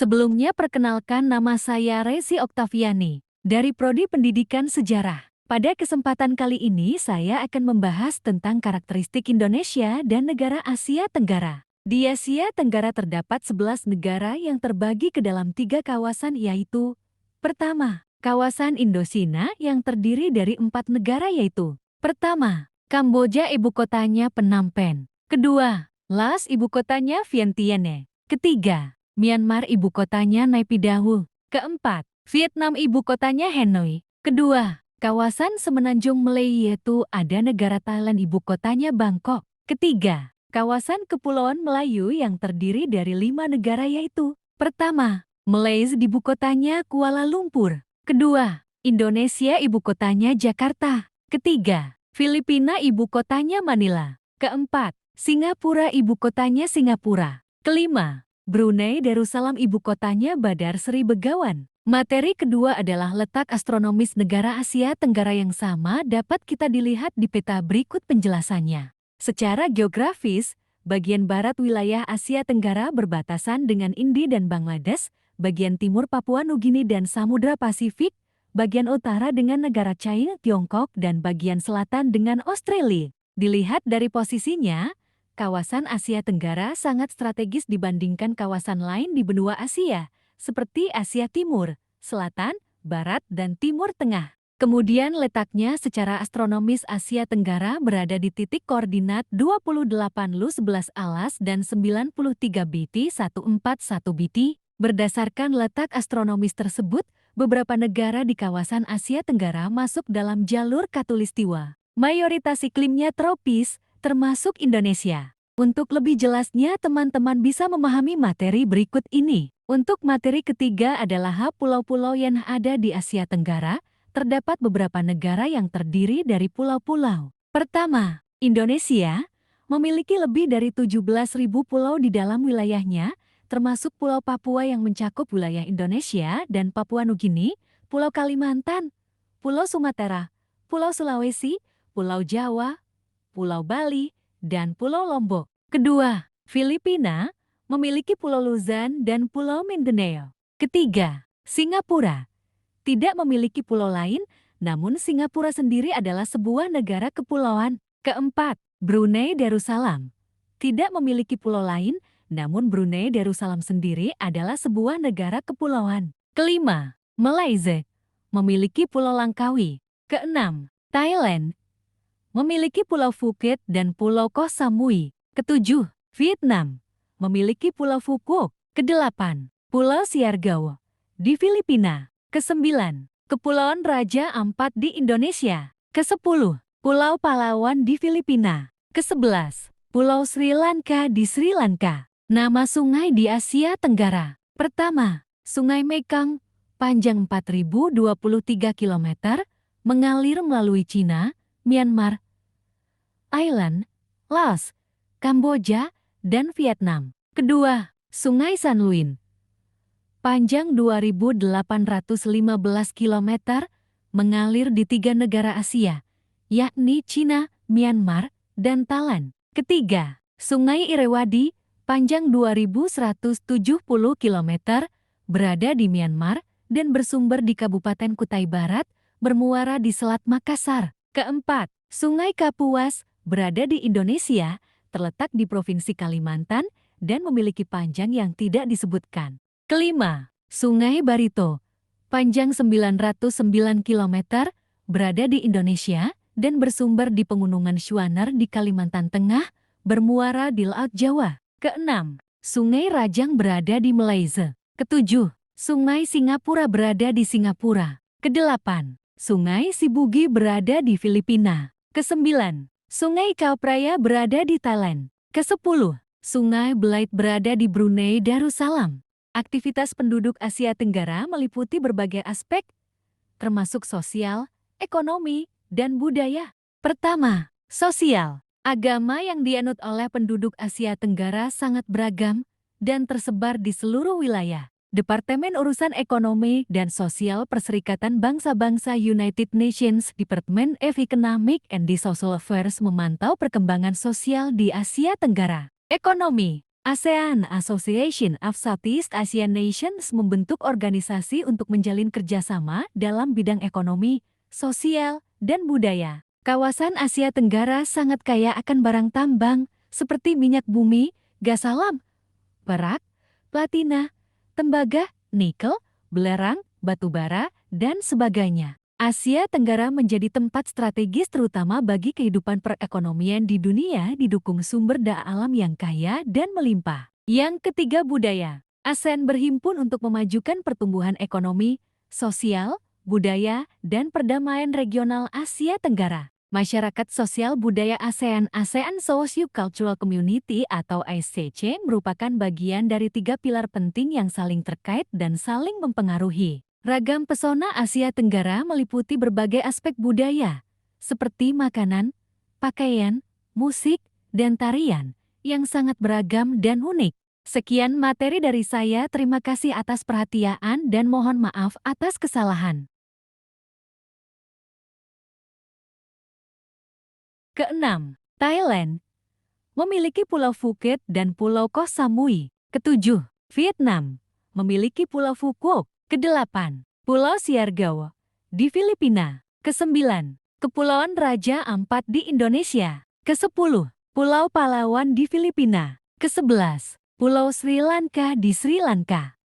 Sebelumnya perkenalkan, nama saya Resi Oktaviani dari Prodi Pendidikan Sejarah. Pada kesempatan kali ini saya akan membahas tentang karakteristik Indonesia dan negara Asia Tenggara. Di Asia Tenggara terdapat 11 negara yang terbagi ke dalam 3 kawasan, yaitu: pertama, kawasan Indocina yang terdiri dari 4 negara, yaitu: pertama, Kamboja, ibu kotanya Phnom Penh; kedua, Laos, ibu kotanya Vientiane; ketiga, Myanmar, ibu kotanya Naypyidaw; keempat, Vietnam, ibu kotanya Hanoi; kedua, kawasan Semenanjung Malaya, yaitu ada negara Thailand, ibu kotanya Bangkok; ketiga, kawasan Kepulauan Melayu yang terdiri dari 5 negara, yaitu: pertama, Malaysia, ibu kotanya Kuala Lumpur; kedua, Indonesia, ibu kotanya Jakarta; ketiga, Filipina, ibu kotanya Manila; keempat, Singapura, ibu kotanya Singapura; kelima, Brunei Darussalam, ibu kotanya Bandar Seri Begawan. Materi kedua adalah letak astronomis negara Asia Tenggara yang sama dapat kita dilihat di peta berikut penjelasannya. Secara geografis, bagian barat wilayah Asia Tenggara berbatasan dengan India dan Bangladesh, bagian timur Papua Nugini dan Samudra Pasifik, bagian utara dengan negara China, Tiongkok, dan bagian selatan dengan Australia. Dilihat dari posisinya, kawasan Asia Tenggara sangat strategis dibandingkan kawasan lain di benua Asia, seperti Asia Timur, Selatan, Barat, dan Timur Tengah. Kemudian letaknya secara astronomis, Asia Tenggara berada di titik koordinat 28 Lu 11 alas dan 93 BT 141 BT. Berdasarkan letak astronomis tersebut, beberapa negara di kawasan Asia Tenggara masuk dalam jalur khatulistiwa. Mayoritas iklimnya tropis, termasuk Indonesia. Untuk lebih jelasnya, teman-teman bisa memahami materi berikut ini. Untuk materi ketiga adalah pulau-pulau yang ada di Asia Tenggara. Terdapat beberapa negara yang terdiri dari pulau-pulau. Pertama, Indonesia memiliki lebih dari 17.000 pulau di dalam wilayahnya, termasuk Pulau Papua yang mencakup wilayah Indonesia dan Papua Nugini, Pulau Kalimantan, Pulau Sumatera, Pulau Sulawesi, Pulau Jawa, Pulau Bali, dan Pulau Lombok. Kedua, Filipina memiliki Pulau Luzon dan Pulau Mindanao. Ketiga, Singapura tidak memiliki pulau lain, namun Singapura sendiri adalah sebuah negara kepulauan. Keempat, Brunei Darussalam tidak memiliki pulau lain, namun Brunei Darussalam sendiri adalah sebuah negara kepulauan. Kelima, Malaysia memiliki Pulau Langkawi. Keenam, Thailand memiliki Pulau Phuket dan Pulau Koh Samui. Ketujuh, Vietnam memiliki Pulau Phuket. Kedelapan, Pulau Siargao di Filipina. Kesembilan, Kepulauan Raja Ampat di Indonesia. Kesepuluh, Pulau Palawan di Filipina. Kesebelas, Pulau Sri Lanka di Sri Lanka. Nama sungai di Asia Tenggara. Pertama, Sungai Mekong, panjang 4.023 km, mengalir melalui Cina, Myanmar, Thailand, Laos, Kamboja, dan Vietnam. Kedua, Sungai San Luin, panjang 2.815 km, mengalir di 3 negara Asia, yakni Cina, Myanmar, dan Thailand. Ketiga, Sungai Irrawaddy, panjang 2.170 km, berada di Myanmar dan bersumber di Kabupaten Kutai Barat, bermuara di Selat Makassar. Keempat, Sungai Kapuas, berada di Indonesia, terletak di Provinsi Kalimantan, dan memiliki panjang yang tidak disebutkan. Kelima, Sungai Barito, panjang 909 km, berada di Indonesia dan bersumber di Pegunungan Swaner di Kalimantan Tengah, bermuara di Laut Jawa. Keenam, Sungai Rajang berada di Malaysia. Ketujuh, Sungai Singapura berada di Singapura. Kedelapan, Sungai Sibugi berada di Filipina. Kesembilan, Sungai Chao Phraya berada di Thailand. Kesepuluh, Sungai Belait berada di Brunei Darussalam. Aktivitas penduduk Asia Tenggara meliputi berbagai aspek, termasuk sosial, ekonomi, dan budaya. Pertama, sosial. Agama yang dianut oleh penduduk Asia Tenggara sangat beragam dan tersebar di seluruh wilayah. Departemen Urusan Ekonomi dan Sosial Perserikatan Bangsa-Bangsa United Nations Department of Economic and Social Affairs memantau perkembangan sosial di Asia Tenggara. Ekonomi. ASEAN Association of Southeast Asian Nations membentuk organisasi untuk menjalin kerjasama dalam bidang ekonomi, sosial, dan budaya. Kawasan Asia Tenggara sangat kaya akan barang tambang seperti minyak bumi, gas alam, perak, platina, tembaga, nikel, belerang, batu bara, dan sebagainya. Asia Tenggara menjadi tempat strategis terutama bagi kehidupan perekonomian di dunia didukung sumber daya alam yang kaya dan melimpah. Yang ketiga, budaya. ASEAN berhimpun untuk memajukan pertumbuhan ekonomi, sosial, budaya, dan perdamaian regional Asia Tenggara. Masyarakat Sosial Budaya ASEAN ASEAN Socio-Cultural Community atau ASCC merupakan bagian dari 3 pilar penting yang saling terkait dan saling mempengaruhi. Ragam pesona Asia Tenggara meliputi berbagai aspek budaya, seperti makanan, pakaian, musik, dan tarian, yang sangat beragam dan unik. Sekian materi dari saya, terima kasih atas perhatian dan mohon maaf atas kesalahan. Keenam, Thailand memiliki Pulau Phuket dan Pulau Koh Samui. Ketujuh, Vietnam memiliki Pulau Phu Quoc. Kedelapan, Pulau Siargao di Filipina. Kesembilan, Kepulauan Raja Ampat di Indonesia. Kesepuluh, Pulau Palawan di Filipina. Kesebelas, Pulau Sri Lanka di Sri Lanka.